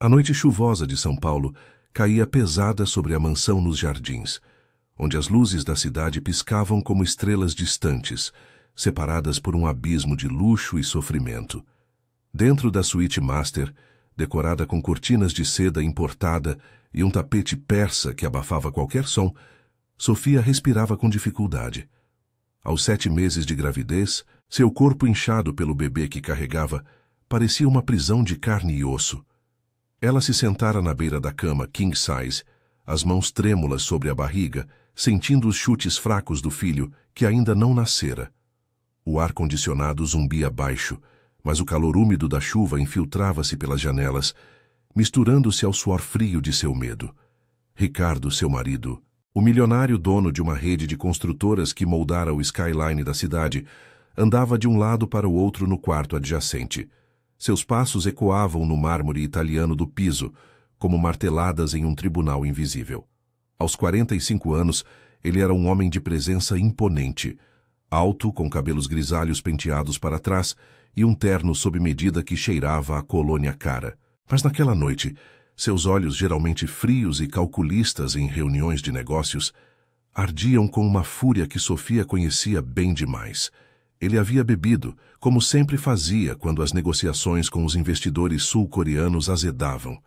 A noite chuvosa de São Paulo caía pesada sobre a mansão nos jardins, onde as luzes da cidade piscavam como estrelas distantes, separadas por um abismo de luxo e sofrimento. Dentro da suíte master, decorada com cortinas de seda importada e um tapete persa que abafava qualquer som, Sofia respirava com dificuldade. Aos 7 meses de gravidez, seu corpo inchado pelo bebê que carregava parecia uma prisão de carne e osso. Ela se sentara na beira da cama king size, as mãos trêmulas sobre a barriga, sentindo os chutes fracos do filho, que ainda não nascera. O ar-condicionado zumbia baixo, mas o calor úmido da chuva infiltrava-se pelas janelas, misturando-se ao suor frio de seu medo. Ricardo, seu marido, o milionário dono de uma rede de construtoras que moldara o skyline da cidade, andava de um lado para o outro no quarto adjacente. Seus passos ecoavam no mármore italiano do piso, como marteladas em um tribunal invisível. Aos 45 anos, ele era um homem de presença imponente, alto, com cabelos grisalhos penteados para trás e um terno sob medida que cheirava a colônia cara. Mas naquela noite, seus olhos, geralmente frios e calculistas em reuniões de negócios, ardiam com uma fúria que Sofia conhecia bem demais. Ele havia bebido, como sempre fazia quando as negociações com os investidores sul-coreanos azedavam.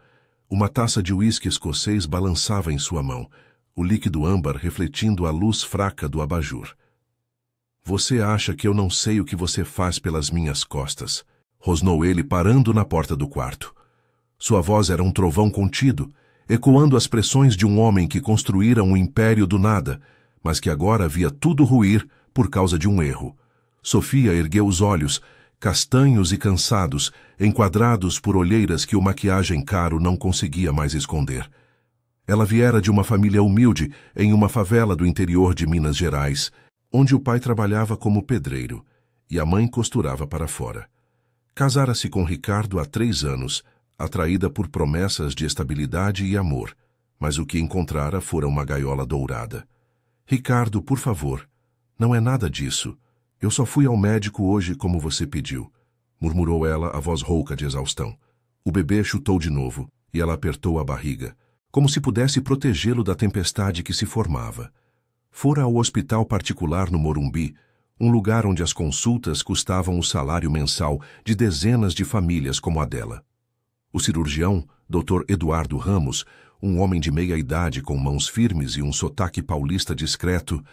Uma taça de uísque escocês balançava em sua mão, o líquido âmbar refletindo a luz fraca do abajur. "Você acha que eu não sei o que você faz pelas minhas costas?" rosnou ele, parando na porta do quarto. Sua voz era um trovão contido, ecoando as pressões de um homem que construíra um império do nada, mas que agora via tudo ruir por causa de um erro. Sofia ergueu os olhos, castanhos e cansados, enquadrados por olheiras que o maquiagem caro não conseguia mais esconder. Ela viera de uma família humilde em uma favela do interior de Minas Gerais, onde o pai trabalhava como pedreiro e a mãe costurava para fora. Casara-se com Ricardo há 3 anos, atraída por promessas de estabilidade e amor, mas o que encontrara fora uma gaiola dourada. "Ricardo, por favor, não é nada disso. Eu só fui ao médico hoje como você pediu", murmurou ela, a voz rouca de exaustão. O bebê chutou de novo e ela apertou a barriga, como se pudesse protegê-lo da tempestade que se formava. Fora ao hospital particular no Morumbi, um lugar onde as consultas custavam o salário mensal de dezenas de famílias como a dela. O cirurgião, Dr. Eduardo Ramos, um homem de meia idade com mãos firmes e um sotaque paulista discreto,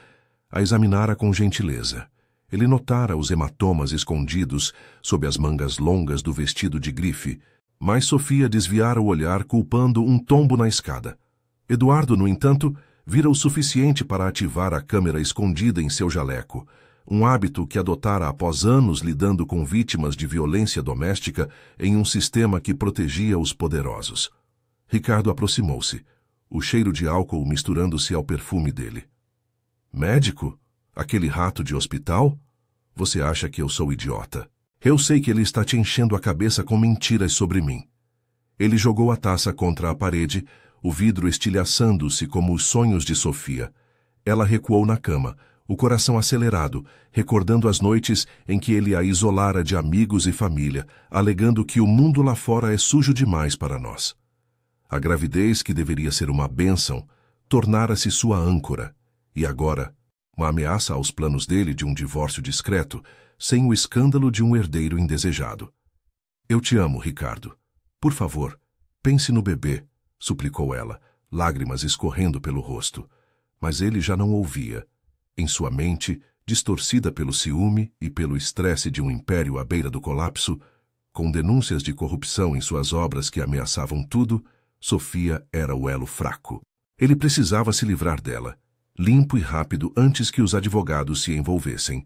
a examinara com gentileza. Ele notara os hematomas escondidos sob as mangas longas do vestido de grife, mas Sofia desviara o olhar culpando um tombo na escada. Eduardo, no entanto, vira o suficiente para ativar a câmera escondida em seu jaleco, um hábito que adotara após anos lidando com vítimas de violência doméstica em um sistema que protegia os poderosos. Ricardo aproximou-se, o cheiro de álcool misturando-se ao perfume dele. "Médico? Aquele rato de hospital? Você acha que eu sou idiota? Eu sei que ele está te enchendo a cabeça com mentiras sobre mim." Ele jogou a taça contra a parede, o vidro estilhaçando-se como os sonhos de Sofia. Ela recuou na cama, o coração acelerado, recordando as noites em que ele a isolara de amigos e família, alegando que o mundo lá fora é sujo demais para nós. A gravidez, que deveria ser uma bênção, tornara-se sua âncora, e agora, uma ameaça aos planos dele de um divórcio discreto, sem o escândalo de um herdeiro indesejado. "Eu te amo, Ricardo. Por favor, pense no bebê", suplicou ela, lágrimas escorrendo pelo rosto. Mas ele já não ouvia. Em sua mente, distorcida pelo ciúme e pelo estresse de um império à beira do colapso, com denúncias de corrupção em suas obras que ameaçavam tudo, Sofia era o elo fraco. Ele precisava se livrar dela, limpo e rápido antes que os advogados se envolvessem.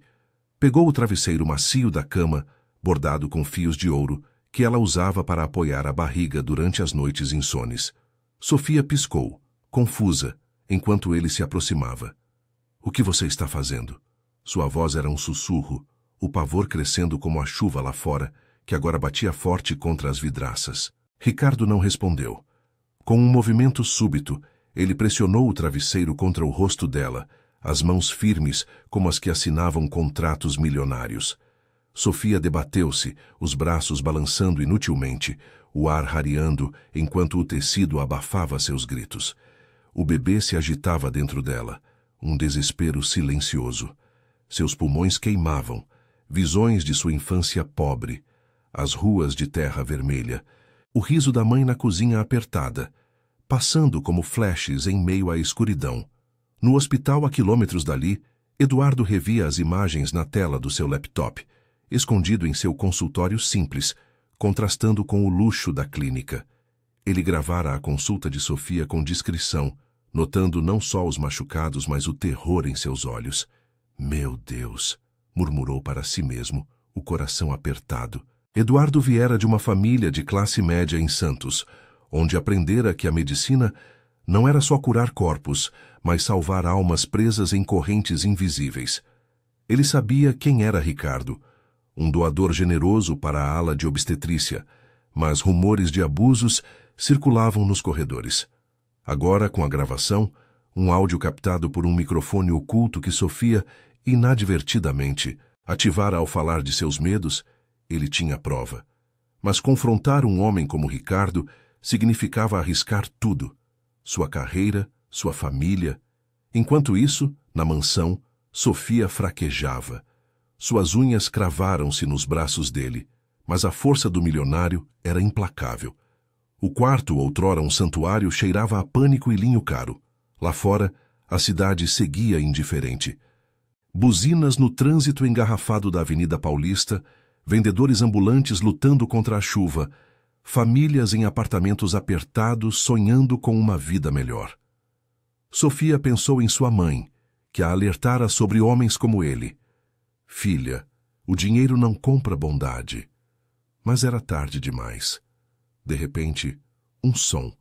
Pegou o travesseiro macio da cama, bordado com fios de ouro, que ela usava para apoiar a barriga durante as noites insones. Sofia piscou, confusa, enquanto ele se aproximava. "O que você está fazendo?" Sua voz era um sussurro, o pavor crescendo como a chuva lá fora, que agora batia forte contra as vidraças. Ricardo não respondeu. Com um movimento súbito, ele pressionou o travesseiro contra o rosto dela, as mãos firmes como as que assinavam contratos milionários. Sofia debateu-se, os braços balançando inutilmente, o ar rareando enquanto o tecido abafava seus gritos. O bebê se agitava dentro dela, um desespero silencioso. Seus pulmões queimavam, visões de sua infância pobre, as ruas de terra vermelha, o riso da mãe na cozinha apertada, passando como flashes em meio à escuridão. No hospital a quilômetros dali, Eduardo revia as imagens na tela do seu laptop, escondido em seu consultório simples, contrastando com o luxo da clínica. Ele gravara a consulta de Sofia com discrição, notando não só os machucados, mas o terror em seus olhos. Meu Deus, murmurou para si mesmo, o coração apertado. Eduardo viera de uma família de classe média em Santos, onde aprendera que a medicina não era só curar corpos, mas salvar almas presas em correntes invisíveis. Ele sabia quem era Ricardo, um doador generoso para a ala de obstetrícia, mas rumores de abusos circulavam nos corredores. Agora, com a gravação, um áudio captado por um microfone oculto que Sofia, inadvertidamente, ativara ao falar de seus medos, ele tinha prova. Mas confrontar um homem como Ricardo significava arriscar tudo: sua carreira, sua família. Enquanto isso, na mansão, Sofia fraquejava. Suas unhas cravaram-se nos braços dele, mas a força do milionário era implacável. O quarto, outrora um santuário, cheirava a pânico e linho caro. Lá fora, a cidade seguia indiferente. Buzinas no trânsito engarrafado da Avenida Paulista, vendedores ambulantes lutando contra a chuva, famílias em apartamentos apertados sonhando com uma vida melhor. Sofia pensou em sua mãe, que a alertara sobre homens como ele. Filha, o dinheiro não compra bondade. Mas era tarde demais. De repente, um som.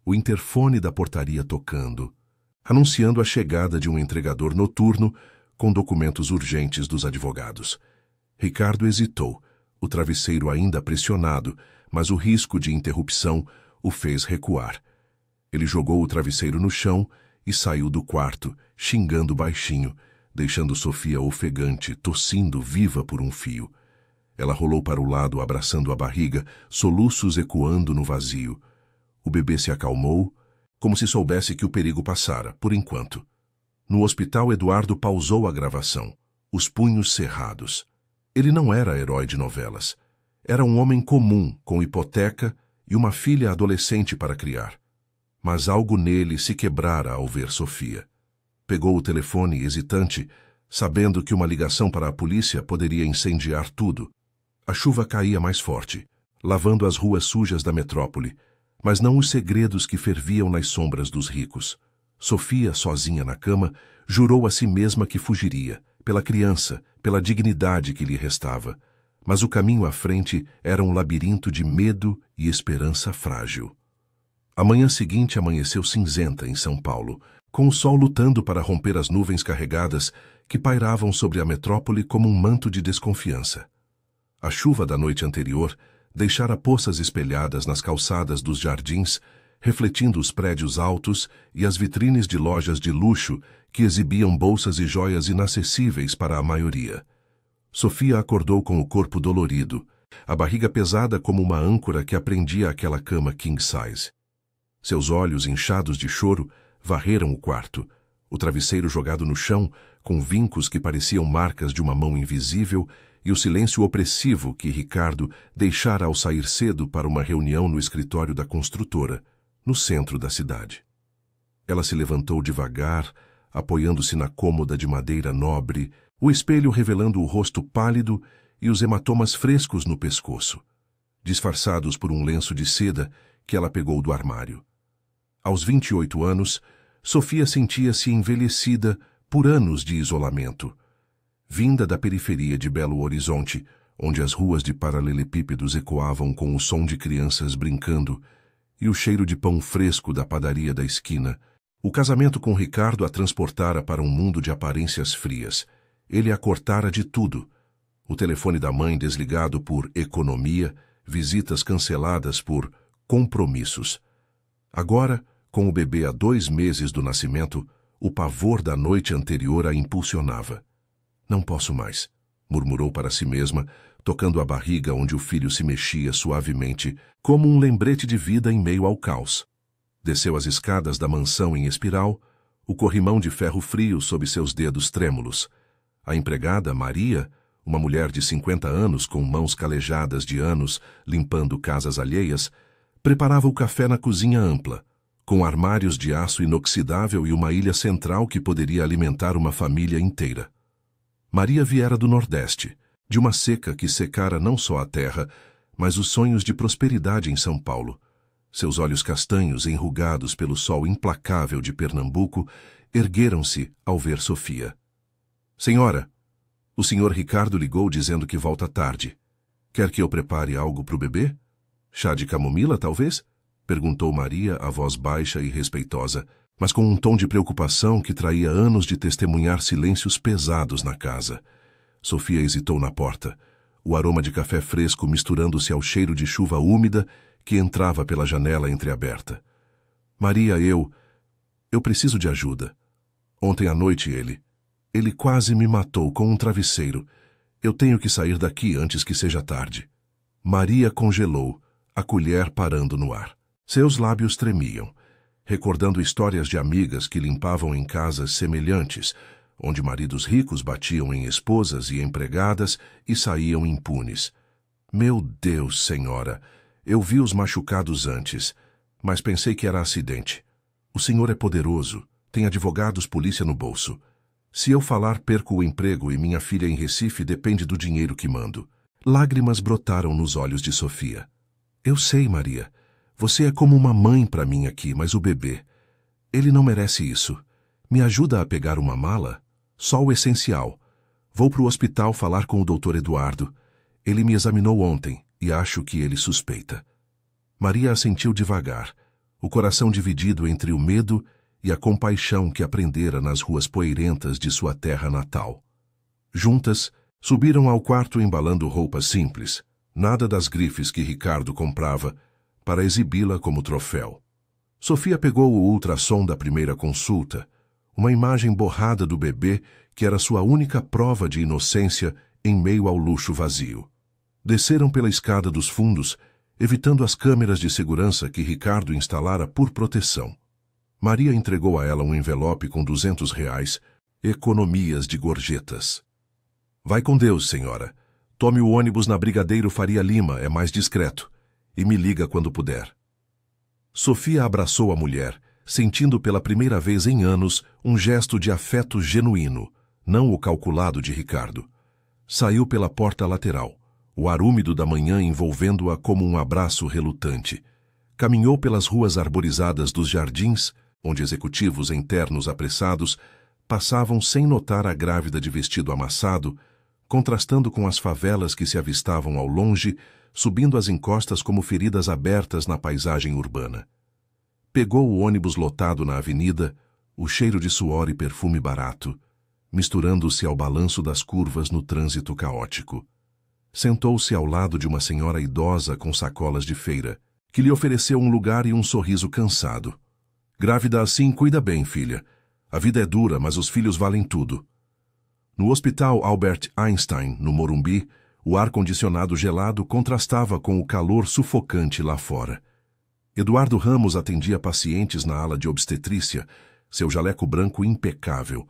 O interfone da portaria tocando, anunciando a chegada de um entregador noturno com documentos urgentes dos advogados. Ricardo hesitou, o travesseiro ainda pressionado, mas o risco de interrupção o fez recuar. Ele jogou o travesseiro no chão e saiu do quarto, xingando baixinho, deixando Sofia ofegante, tossindo viva por um fio. Ela rolou para o lado, abraçando a barriga, soluços ecoando no vazio. O bebê se acalmou, como se soubesse que o perigo passara, por enquanto. No hospital, Eduardo pausou a gravação, os punhos cerrados. Ele não era herói de novelas. Era um homem comum, com hipoteca e uma filha adolescente para criar. Mas algo nele se quebrara ao ver Sofia. Pegou o telefone hesitante, sabendo que uma ligação para a polícia poderia incendiar tudo. A chuva caía mais forte, lavando as ruas sujas da metrópole, mas não os segredos que ferviam nas sombras dos ricos. Sofia, sozinha na cama, jurou a si mesma que fugiria, pela criança, pela dignidade que lhe restava. Mas o caminho à frente era um labirinto de medo e esperança frágil. A manhã seguinte amanheceu cinzenta em São Paulo, com o sol lutando para romper as nuvens carregadas que pairavam sobre a metrópole como um manto de desconfiança. A chuva da noite anterior deixara poças espelhadas nas calçadas dos jardins, refletindo os prédios altos e as vitrines de lojas de luxo que exibiam bolsas e joias inacessíveis para a maioria. Sofia acordou com o corpo dolorido, a barriga pesada como uma âncora que aprendia aquela cama king size. Seus olhos, inchados de choro, varreram o quarto, o travesseiro jogado no chão, com vincos que pareciam marcas de uma mão invisível, e o silêncio opressivo que Ricardo deixara ao sair cedo para uma reunião no escritório da construtora, no centro da cidade. Ela se levantou devagar, apoiando-se na cômoda de madeira nobre, o espelho revelando o rosto pálido e os hematomas frescos no pescoço, disfarçados por um lenço de seda que ela pegou do armário. Aos 28 anos, Sofia sentia-se envelhecida por anos de isolamento. Vinda da periferia de Belo Horizonte, onde as ruas de paralelepípedos ecoavam com o som de crianças brincando e o cheiro de pão fresco da padaria da esquina, o casamento com Ricardo a transportara para um mundo de aparências frias. Ele a cortara de tudo. O telefone da mãe desligado por economia, visitas canceladas por compromissos. Agora, com o bebê a 2 meses do nascimento, o pavor da noite anterior a impulsionava. Não posso mais, murmurou para si mesma, tocando a barriga onde o filho se mexia suavemente, como um lembrete de vida em meio ao caos. Desceu as escadas da mansão em espiral, o corrimão de ferro frio sob seus dedos trêmulos. A empregada, Maria, uma mulher de 50 anos com mãos calejadas de anos limpando casas alheias, preparava o café na cozinha ampla, com armários de aço inoxidável e uma ilha central que poderia alimentar uma família inteira. Maria viera do Nordeste, de uma seca que secara não só a terra, mas os sonhos de prosperidade em São Paulo. Seus olhos castanhos, enrugados pelo sol implacável de Pernambuco, ergueram-se ao ver Sofia. Senhora, o senhor Ricardo ligou dizendo que volta tarde. Quer que eu prepare algo para o bebê? Chá de camomila, talvez? Perguntou Maria, a voz baixa e respeitosa, mas com um tom de preocupação que traía anos de testemunhar silêncios pesados na casa. Sofia hesitou na porta, o aroma de café fresco misturando-se ao cheiro de chuva úmida que entrava pela janela entreaberta. Maria, eu preciso de ajuda. Ontem à noite ele quase me matou com um travesseiro. Eu tenho que sair daqui antes que seja tarde. Maria congelou, a colher parando no ar. Seus lábios tremiam, recordando histórias de amigas que limpavam em casas semelhantes, onde maridos ricos batiam em esposas e empregadas e saíam impunes. Meu Deus, senhora, eu vi os machucados antes, mas pensei que era acidente. O senhor é poderoso, tem advogados, polícia no bolso. Se eu falar, perco o emprego e minha filha em Recife depende do dinheiro que mando. Lágrimas brotaram nos olhos de Sofia. Eu sei, Maria. Você é como uma mãe para mim aqui, mas o bebê... Ele não merece isso. Me ajuda a pegar uma mala? Só o essencial. Vou para o hospital falar com o Dr. Eduardo. Ele me examinou ontem e acho que ele suspeita. Maria assentiu devagar, o coração dividido entre o medo e a compaixão que aprendera nas ruas poeirentas de sua terra natal. Juntas, subiram ao quarto embalando roupas simples, nada das grifes que Ricardo comprava, para exibi-la como troféu. Sofia pegou o ultrassom da primeira consulta, uma imagem borrada do bebê que era sua única prova de inocência em meio ao luxo vazio. Desceram pela escada dos fundos, evitando as câmeras de segurança que Ricardo instalara por proteção. Maria entregou a ela um envelope com R$ 200, economias de gorjetas. Vai com Deus, senhora. Tome o ônibus na Brigadeiro Faria Lima, é mais discreto. E me liga quando puder. Sofia abraçou a mulher, sentindo pela primeira vez em anos um gesto de afeto genuíno, não o calculado de Ricardo. Saiu pela porta lateral, o ar úmido da manhã envolvendo-a como um abraço relutante. Caminhou pelas ruas arborizadas dos jardins, onde executivos em ternos apressados passavam sem notar a grávida de vestido amassado, contrastando com as favelas que se avistavam ao longe, subindo as encostas como feridas abertas na paisagem urbana. Pegou o ônibus lotado na avenida, o cheiro de suor e perfume barato, misturando-se ao balanço das curvas no trânsito caótico. Sentou-se ao lado de uma senhora idosa com sacolas de feira, que lhe ofereceu um lugar e um sorriso cansado. Grávida assim, cuida bem, filha. A vida é dura, mas os filhos valem tudo. No Hospital Albert Einstein, no Morumbi, o ar-condicionado gelado contrastava com o calor sufocante lá fora. Eduardo Ramos atendia pacientes na ala de obstetrícia, seu jaleco branco impecável,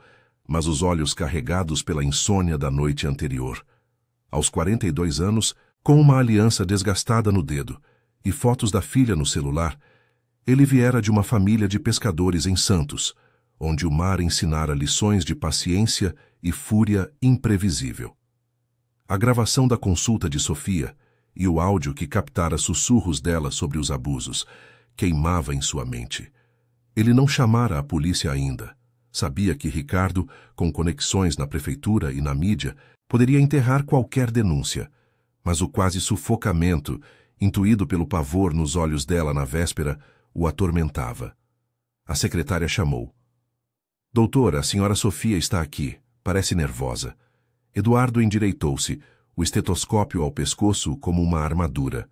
mas os olhos carregados pela insônia da noite anterior. Aos 42 anos, com uma aliança desgastada no dedo e fotos da filha no celular, ele viera de uma família de pescadores em Santos, onde o mar ensinara lições de paciência e fúria imprevisível. A gravação da consulta de Sofia e o áudio que captara sussurros dela sobre os abusos queimava em sua mente. Ele não chamara a polícia ainda. Sabia que Ricardo, com conexões na prefeitura e na mídia, poderia enterrar qualquer denúncia, mas o quase sufocamento, intuído pelo pavor nos olhos dela na véspera, o atormentava. A secretária chamou. Doutora, a senhora Sofia está aqui. Parece nervosa. Eduardo endireitou-se, o estetoscópio ao pescoço como uma armadura.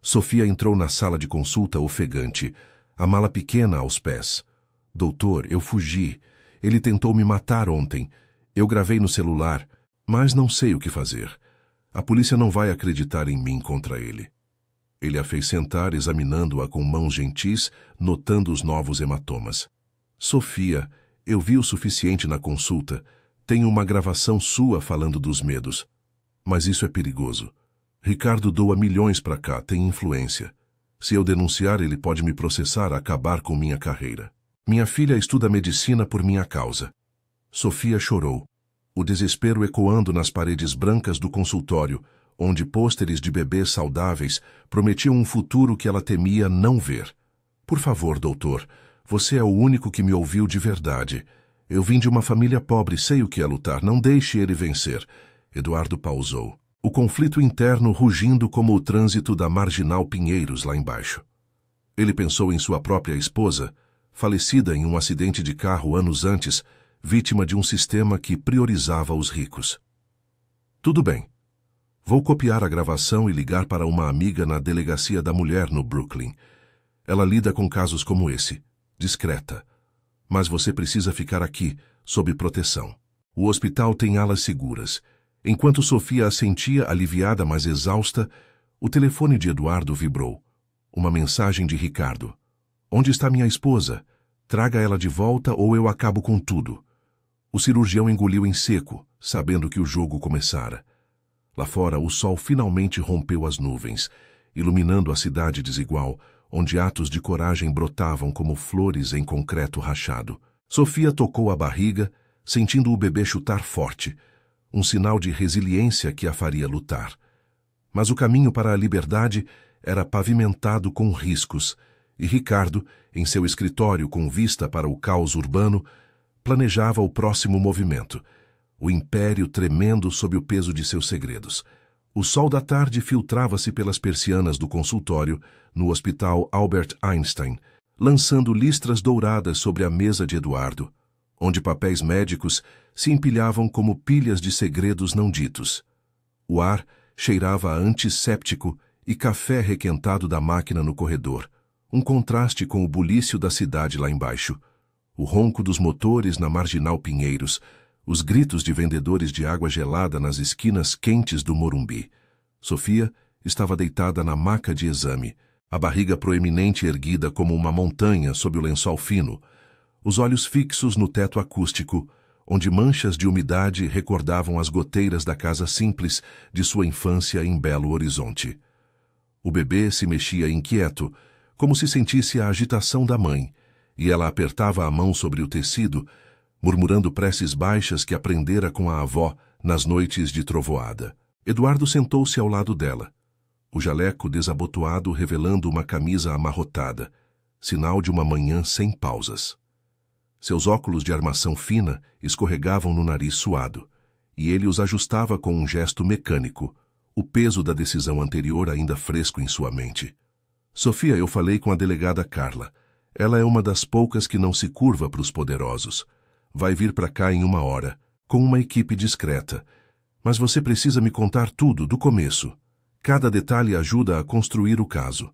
Sofia entrou na sala de consulta ofegante, a mala pequena aos pés. Doutor, eu fugi. Ele tentou me matar ontem. Eu gravei no celular, mas não sei o que fazer. A polícia não vai acreditar em mim contra ele. Ele a fez sentar, examinando-a com mãos gentis, notando os novos hematomas. Sofia, eu vi o suficiente na consulta. Tenho uma gravação sua falando dos medos. Mas isso é perigoso. Ricardo doa milhões para cá, tem influência. Se eu denunciar, ele pode me processar, acabar com minha carreira. Minha filha estuda medicina por minha causa. Sofia chorou, o desespero ecoando nas paredes brancas do consultório, onde pôsteres de bebês saudáveis prometiam um futuro que ela temia não ver. Por favor, doutor, você é o único que me ouviu de verdade. Eu vim de uma família pobre, sei o que é lutar, não deixe ele vencer. Eduardo pausou, o conflito interno rugindo como o trânsito da Marginal Pinheiros lá embaixo. Ele pensou em sua própria esposa, falecida em um acidente de carro anos antes, vítima de um sistema que priorizava os ricos. Tudo bem. Vou copiar a gravação e ligar para uma amiga na delegacia da mulher no Brooklyn. Ela lida com casos como esse, discreta. Mas você precisa ficar aqui, sob proteção. O hospital tem alas seguras. Enquanto Sofia assentia, aliviada, mas exausta, o telefone de Eduardo vibrou. Uma mensagem de Ricardo. Onde está minha esposa? Traga ela de volta ou eu acabo com tudo. O cirurgião engoliu em seco, sabendo que o jogo começara. Lá fora, o sol finalmente rompeu as nuvens, iluminando a cidade desigual, onde atos de coragem brotavam como flores em concreto rachado. Sofia tocou a barriga, sentindo o bebê chutar forte, um sinal de resiliência que a faria lutar. Mas o caminho para a liberdade era pavimentado com riscos, e Ricardo, em seu escritório com vista para o caos urbano, planejava o próximo movimento, o império tremendo sob o peso de seus segredos. O sol da tarde filtrava-se pelas persianas do consultório no Hospital Albert Einstein, lançando listras douradas sobre a mesa de Eduardo, onde papéis médicos se empilhavam como pilhas de segredos não ditos. O ar cheirava a antisséptico e café requentado da máquina no corredor, um contraste com o bulício da cidade lá embaixo. O ronco dos motores na Marginal Pinheiros, os gritos de vendedores de água gelada nas esquinas quentes do Morumbi. Sofia estava deitada na maca de exame, a barriga proeminente erguida como uma montanha sob o lençol fino, os olhos fixos no teto acústico, onde manchas de umidade recordavam as goteiras da casa simples de sua infância em Belo Horizonte. O bebê se mexia inquieto, como se sentisse a agitação da mãe, e ela apertava a mão sobre o tecido, murmurando preces baixas que aprendera com a avó nas noites de trovoada. Eduardo sentou-se ao lado dela, o jaleco desabotoado revelando uma camisa amarrotada, sinal de uma manhã sem pausas. Seus óculos de armação fina escorregavam no nariz suado, e ele os ajustava com um gesto mecânico, o peso da decisão anterior ainda fresco em sua mente. Sofia, eu falei com a delegada Carla. Ela é uma das poucas que não se curva para os poderosos. Vai vir para cá em 1 hora, com uma equipe discreta. Mas você precisa me contar tudo, do começo. Cada detalhe ajuda a construir o caso.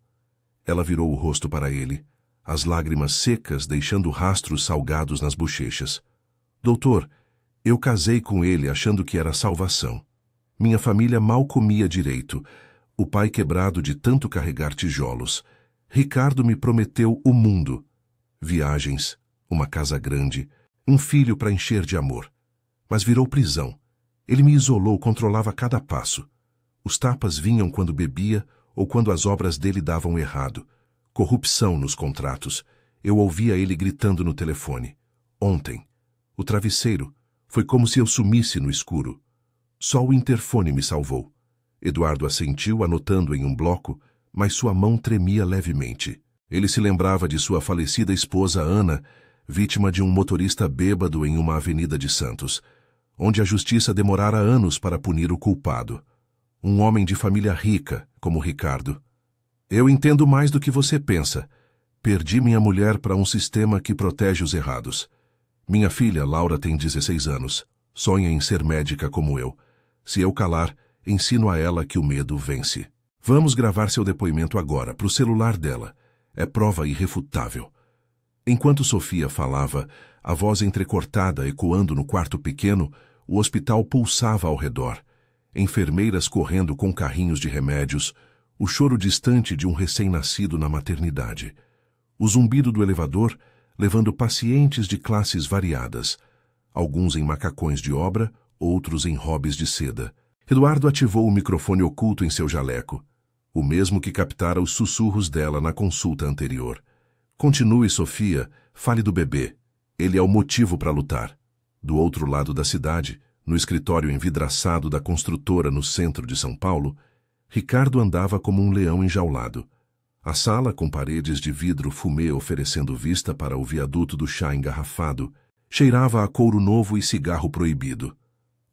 Ela virou o rosto para ele, as lágrimas secas deixando rastros salgados nas bochechas. Doutor, eu casei com ele achando que era salvação. Minha família mal comia direito, o pai quebrado de tanto carregar tijolos. Ricardo me prometeu o mundo. Viagens, uma casa grande, um filho para encher de amor. Mas virou prisão. Ele me isolou, controlava cada passo. Os tapas vinham quando bebia ou quando as obras dele davam errado. Corrupção nos contratos. Eu ouvia ele gritando no telefone. Ontem, o travesseiro, foi como se eu sumisse no escuro. Só o interfone me salvou. Eduardo assentiu, anotando em um bloco, mas sua mão tremia levemente. Ele se lembrava de sua falecida esposa Ana, vítima de um motorista bêbado em uma avenida de Santos, onde a justiça demorara anos para punir o culpado. Um homem de família rica, como Ricardo. Eu entendo mais do que você pensa. Perdi minha mulher para um sistema que protege os errados. Minha filha, Laura, tem 16 anos. Sonha em ser médica como eu. Se eu calar, ensino a ela que o medo vence. Vamos gravar seu depoimento agora, para o celular dela. É prova irrefutável. Enquanto Sofia falava, a voz entrecortada ecoando no quarto pequeno, o hospital pulsava ao redor. enfermeiras correndo com carrinhos de remédios, o choro distante de um recém-nascido na maternidade, o zumbido do elevador levando pacientes de classes variadas, alguns em macacões de obra, outros em hobbies de seda. Eduardo ativou o microfone oculto em seu jaleco, o mesmo que captara os sussurros dela na consulta anterior. Continue, Sofia, fale do bebê. Ele é o motivo para lutar. Do outro lado da cidade, no escritório envidraçado da construtora no centro de São Paulo, Ricardo andava como um leão enjaulado. A sala, com paredes de vidro fumê oferecendo vista para o viaduto do chá engarrafado, cheirava a couro novo e cigarro proibido.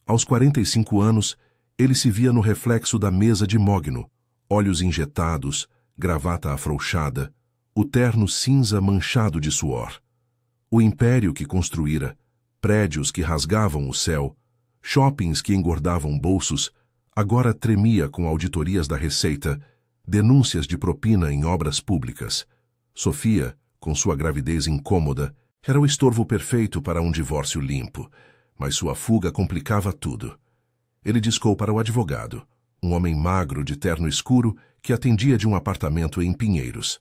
Aos 45 anos, ele se via no reflexo da mesa de mogno, olhos injetados, gravata afrouxada, o terno cinza manchado de suor. O império que construíra, prédios que rasgavam o céu, shoppings que engordavam bolsos, agora tremia com auditorias da Receita, denúncias de propina em obras públicas. Sofia, com sua gravidez incômoda, era o estorvo perfeito para um divórcio limpo, mas sua fuga complicava tudo. Ele discou para o advogado, um homem magro de terno escuro que atendia de um apartamento em Pinheiros.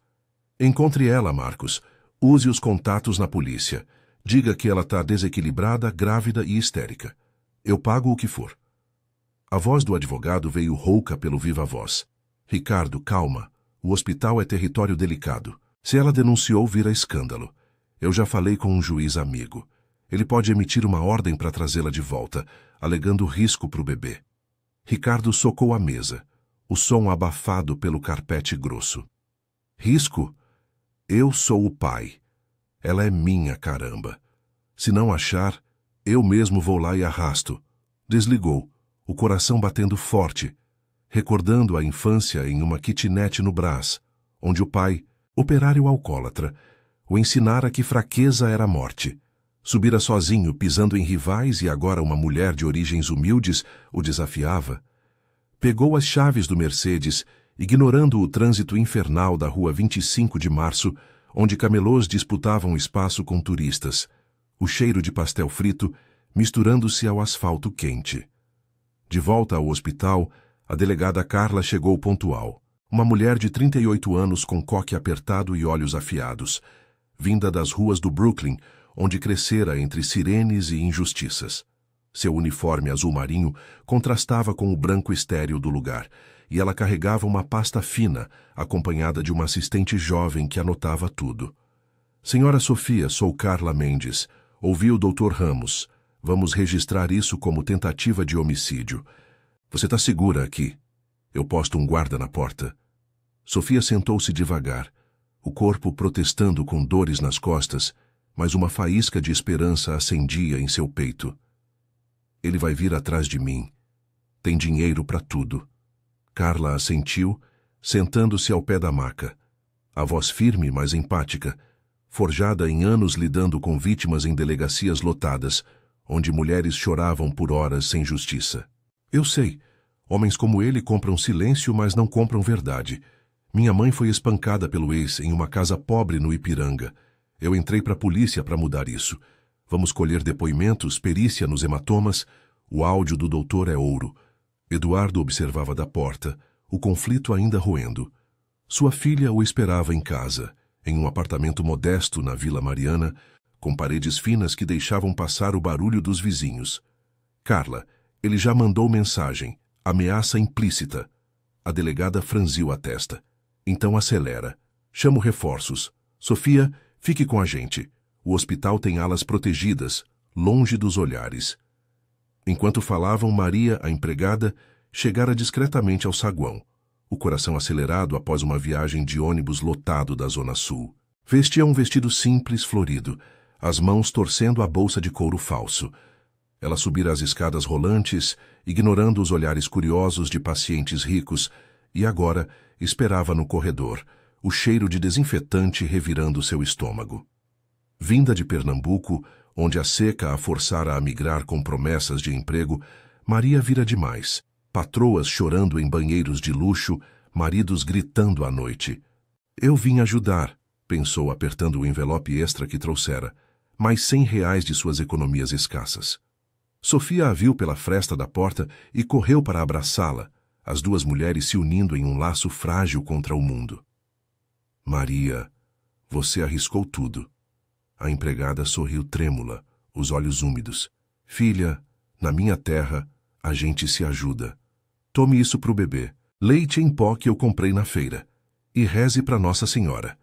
Encontre ela, Marcos. Use os contatos na polícia. Diga que ela está desequilibrada, grávida e histérica. Eu pago o que for. A voz do advogado veio rouca pelo viva-voz. Ricardo, calma. O hospital é território delicado. Se ela denunciou, vira escândalo. Eu já falei com um juiz amigo. Ele pode emitir uma ordem para trazê-la de volta, alegando risco para o bebê. Ricardo socou a mesa, o som abafado pelo carpete grosso. Risco? Eu sou o pai. Ela é minha, caramba. Se não achar, eu mesmo vou lá e arrasto. Desligou, o coração batendo forte, recordando a infância em uma kitnet no Brás, onde o pai, operário alcoólatra, o ensinara que fraqueza era morte. Subira sozinho, pisando em rivais, e agora uma mulher de origens humildes o desafiava. Pegou as chaves do Mercedes, ignorando o trânsito infernal da rua 25 de Março, onde camelôs disputavam espaço com turistas, o cheiro de pastel frito misturando-se ao asfalto quente. De volta ao hospital, a delegada Carla chegou pontual. Uma mulher de 38 anos com coque apertado e olhos afiados, vinda das ruas do Brooklyn, onde crescera entre sirenes e injustiças. Seu uniforme azul marinho contrastava com o branco estéril do lugar, e ela carregava uma pasta fina, acompanhada de uma assistente jovem que anotava tudo. Senhora Sofia, sou Carla Mendes. Ouvi o Dr. Ramos. Vamos registrar isso como tentativa de homicídio. Você está segura aqui? Eu posto um guarda na porta. Sofia sentou-se devagar, o corpo protestando com dores nas costas, mas uma faísca de esperança acendia em seu peito. Ele vai vir atrás de mim. Tem dinheiro para tudo. Carla assentiu, sentando-se ao pé da maca. A voz firme, mas empática, forjada em anos lidando com vítimas em delegacias lotadas, onde mulheres choravam por horas sem justiça. Eu sei. Homens como ele compram silêncio, mas não compram verdade. Minha mãe foi espancada pelo ex em uma casa pobre no Ipiranga. Eu entrei para a polícia para mudar isso. Vamos colher depoimentos, perícia nos hematomas. O áudio do doutor é ouro. Eduardo observava da porta, o conflito ainda roendo. Sua filha o esperava em casa, em um apartamento modesto na Vila Mariana, com paredes finas que deixavam passar o barulho dos vizinhos. Carla, ele já mandou mensagem. Ameaça implícita. A delegada franziu a testa. Então acelera. Chamo reforços. Sofia, fique com a gente. O hospital tem alas protegidas, longe dos olhares. Enquanto falavam, Maria, a empregada, chegara discretamente ao saguão, o coração acelerado após uma viagem de ônibus lotado da Zona Sul. Vestia um vestido simples, florido, as mãos torcendo a bolsa de couro falso. Ela subira as escadas rolantes, ignorando os olhares curiosos de pacientes ricos, e agora esperava no corredor, o cheiro de desinfetante revirando seu estômago. Vinda de Pernambuco, onde a seca a forçara a migrar com promessas de emprego, Maria vira demais. Patroas chorando em banheiros de luxo, maridos gritando à noite. Eu vim ajudar, pensou apertando o envelope extra que trouxera, mais R$100 de suas economias escassas. Sofia a viu pela fresta da porta e correu para abraçá-la, as duas mulheres se unindo em um laço frágil contra o mundo. Maria, você arriscou tudo. A empregada sorriu trêmula, os olhos úmidos. Filha, na minha terra, a gente se ajuda. Tome isso pro bebê, leite em pó que eu comprei na feira, e reze para Nossa Senhora.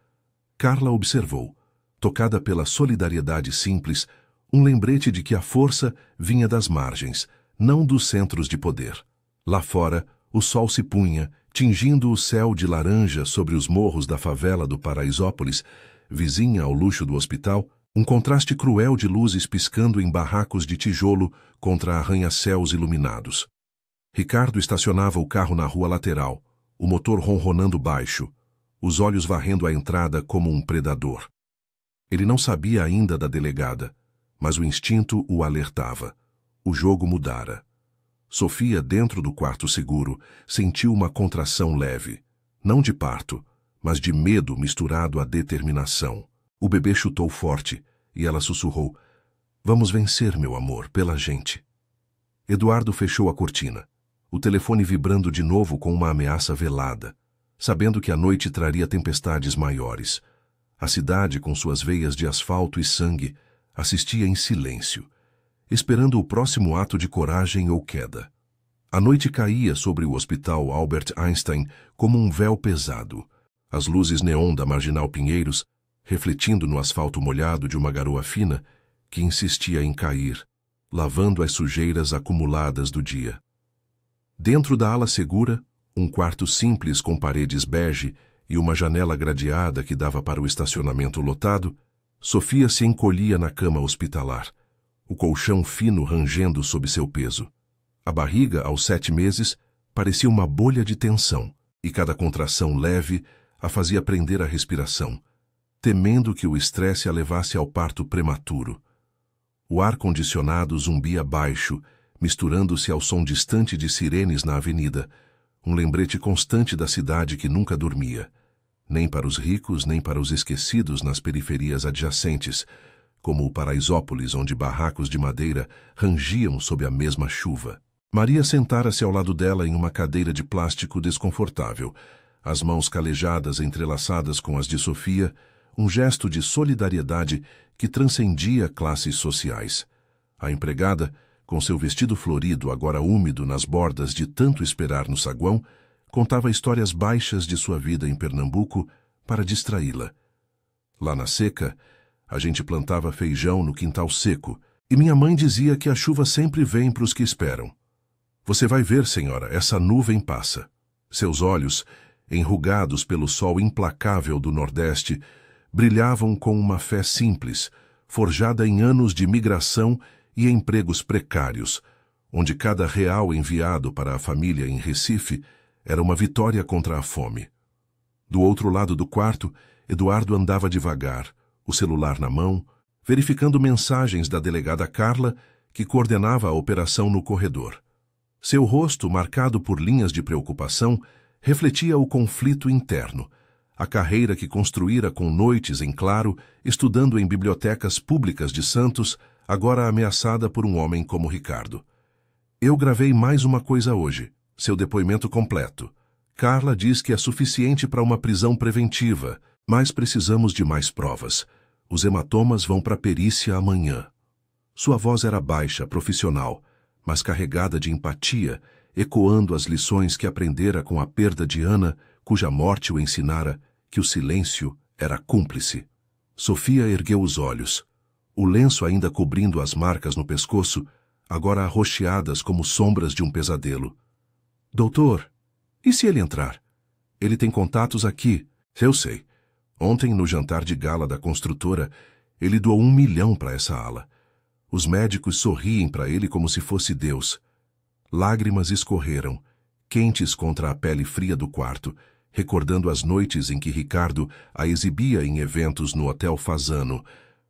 Carla observou, tocada pela solidariedade simples, um lembrete de que a força vinha das margens, não dos centros de poder. Lá fora, o sol se punha, tingindo o céu de laranja sobre os morros da favela do Paraisópolis, vizinha ao luxo do hospital, um contraste cruel de luzes piscando em barracos de tijolo contra arranha-céus iluminados. Ricardo estacionava o carro na rua lateral, o motor ronronando baixo, os olhos varrendo a entrada como um predador. Ele não sabia ainda da delegada, mas o instinto o alertava. O jogo mudara. Sofia, dentro do quarto seguro, sentiu uma contração leve, não de parto, mas de medo misturado à determinação. O bebê chutou forte e ela sussurrou: "Vamos vencer, meu amor, pela gente." Eduardo fechou a cortina, o telefone vibrando de novo com uma ameaça velada, sabendo que a noite traria tempestades maiores. A cidade, com suas veias de asfalto e sangue, assistia em silêncio, esperando o próximo ato de coragem ou queda. A noite caía sobre o Hospital Albert Einstein como um véu pesado. As luzes neon da Marginal Pinheiros, refletindo no asfalto molhado de uma garoa fina, que insistia em cair, lavando as sujeiras acumuladas do dia. Dentro da ala segura, um quarto simples com paredes bege e uma janela gradeada que dava para o estacionamento lotado, Sofia se encolhia na cama hospitalar, o colchão fino rangendo sob seu peso. A barriga, aos 7 meses, parecia uma bolha de tensão, e cada contração leve a fazia prender a respiração, temendo que o estresse a levasse ao parto prematuro. O ar-condicionado zumbia baixo, misturando-se ao som distante de sirenes na avenida, um lembrete constante da cidade que nunca dormia, nem para os ricos nem para os esquecidos nas periferias adjacentes, como o Paraisópolis, onde barracos de madeira rangiam sob a mesma chuva. Maria sentara-se ao lado dela em uma cadeira de plástico desconfortável, as mãos calejadas entrelaçadas com as de Sofia, um gesto de solidariedade que transcendia classes sociais. A empregada, com seu vestido florido agora úmido nas bordas de tanto esperar no saguão, contava histórias baixas de sua vida em Pernambuco para distraí-la. Lá na seca, a gente plantava feijão no quintal seco, e minha mãe dizia que a chuva sempre vem para os que esperam. Você vai ver, senhora, essa nuvem passa. Seus olhos, enrugados pelo sol implacável do Nordeste, brilhavam com uma fé simples, forjada em anos de migração e empregos precários, onde cada real enviado para a família em Recife era uma vitória contra a fome. Do outro lado do quarto, Eduardo andava devagar, o celular na mão, verificando mensagens da delegada Carla, que coordenava a operação no corredor. Seu rosto, marcado por linhas de preocupação, refletia o conflito interno, a carreira que construíra com noites em claro, estudando em bibliotecas públicas de Santos, agora ameaçada por um homem como Ricardo. Eu gravei mais uma coisa hoje, seu depoimento completo. Carla diz que é suficiente para uma prisão preventiva, mas precisamos de mais provas. Os hematomas vão para a perícia amanhã. Sua voz era baixa, profissional, mas carregada de empatia, ecoando as lições que aprendera com a perda de Ana, cuja morte o ensinara que o silêncio era cúmplice. Sofia ergueu os olhos, o lenço ainda cobrindo as marcas no pescoço, agora arroxeadas como sombras de um pesadelo. Doutor, e se ele entrar? Ele tem contatos aqui. Eu sei. Ontem, no jantar de gala da construtora, ele doou 1 milhão para essa ala. Os médicos sorriem para ele como se fosse Deus. Lágrimas escorreram, quentes contra a pele fria do quarto, recordando as noites em que Ricardo a exibia em eventos no Hotel Fasano,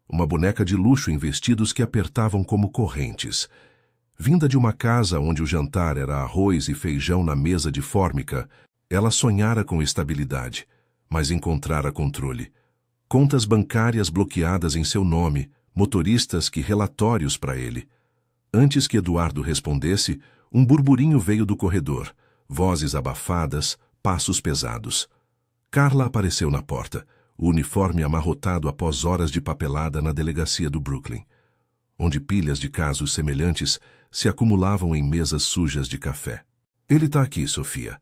uma boneca de luxo em vestidos que apertavam como correntes. Vinda de uma casa onde o jantar era arroz e feijão na mesa de fórmica, ela sonhara com estabilidade, mas encontrara controle. Contas bancárias bloqueadas em seu nome, motoristas que relatórios para ele. Antes que Eduardo respondesse, um burburinho veio do corredor, vozes abafadas, passos pesados. Carla apareceu na porta, o uniforme amarrotado após horas de papelada na delegacia do Brooklyn, onde pilhas de casos semelhantes se acumulavam em mesas sujas de café. Ele está aqui, Sofia.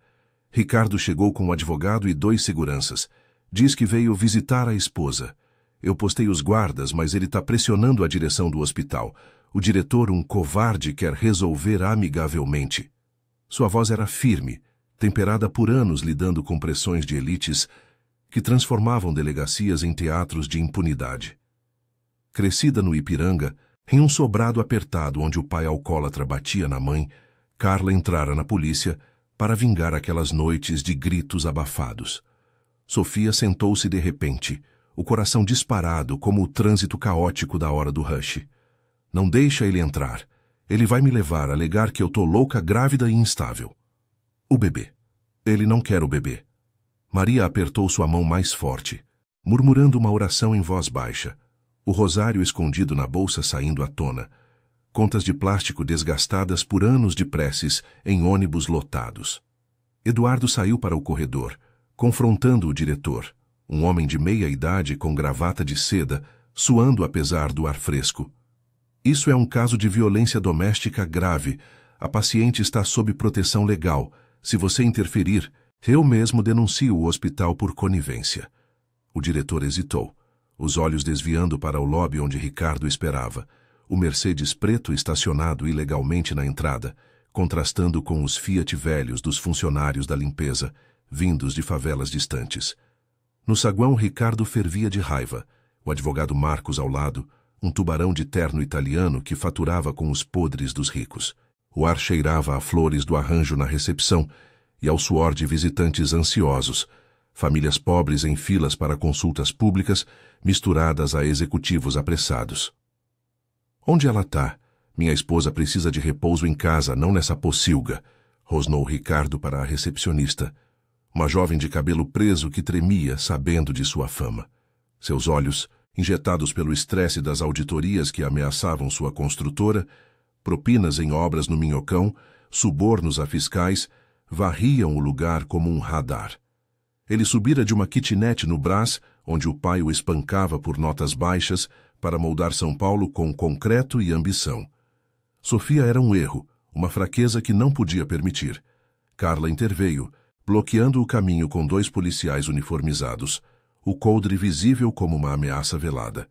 Ricardo chegou com um advogado e 2 seguranças. Diz que veio visitar a esposa. Eu postei os guardas, mas ele está pressionando a direção do hospital. O diretor, um covarde, quer resolver amigavelmente. Sua voz era firme, temperada por anos lidando com pressões de elites que transformavam delegacias em teatros de impunidade. Crescida no Ipiranga, em um sobrado apertado onde o pai alcoólatra batia na mãe, Carla entrara na polícia para vingar aquelas noites de gritos abafados. Sofia sentou-se de repente, o coração disparado como o trânsito caótico da hora do rush. Não deixa ele entrar. Ele vai me levar a alegar que eu tô louca, grávida e instável. O bebê. Ele não quer o bebê. Maria apertou sua mão mais forte, murmurando uma oração em voz baixa. O rosário escondido na bolsa saindo à tona. Contas de plástico desgastadas por anos de preces em ônibus lotados. Eduardo saiu para o corredor, confrontando o diretor, um homem de meia idade com gravata de seda, suando apesar do ar fresco. Isso é um caso de violência doméstica grave. A paciente está sob proteção legal. Se você interferir, eu mesmo denuncio o hospital por conivência. O diretor hesitou, os olhos desviando para o lobby onde Ricardo esperava. O Mercedes preto estacionado ilegalmente na entrada, contrastando com os Fiat velhos dos funcionários da limpeza, vindos de favelas distantes. No saguão, Ricardo fervia de raiva. O advogado Marcos ao lado, um tubarão de terno italiano que faturava com os podres dos ricos. O ar cheirava a flores do arranjo na recepção e ao suor de visitantes ansiosos, famílias pobres em filas para consultas públicas, misturadas a executivos apressados. Onde ela está? Minha esposa precisa de repouso em casa, não nessa pocilga, rosnou Ricardo para a recepcionista, uma jovem de cabelo preso que tremia sabendo de sua fama. Seus olhos, injetados pelo estresse das auditorias que ameaçavam sua construtora, propinas em obras no Minhocão, subornos a fiscais, varriam o lugar como um radar. Ele subira de uma kitnet no Brás, onde o pai o espancava por notas baixas, para moldar São Paulo com concreto e ambição. Sofia era um erro, uma fraqueza que não podia permitir. Carla interveio, bloqueando o caminho com 2 policiais uniformizados, o coldre visível como uma ameaça velada.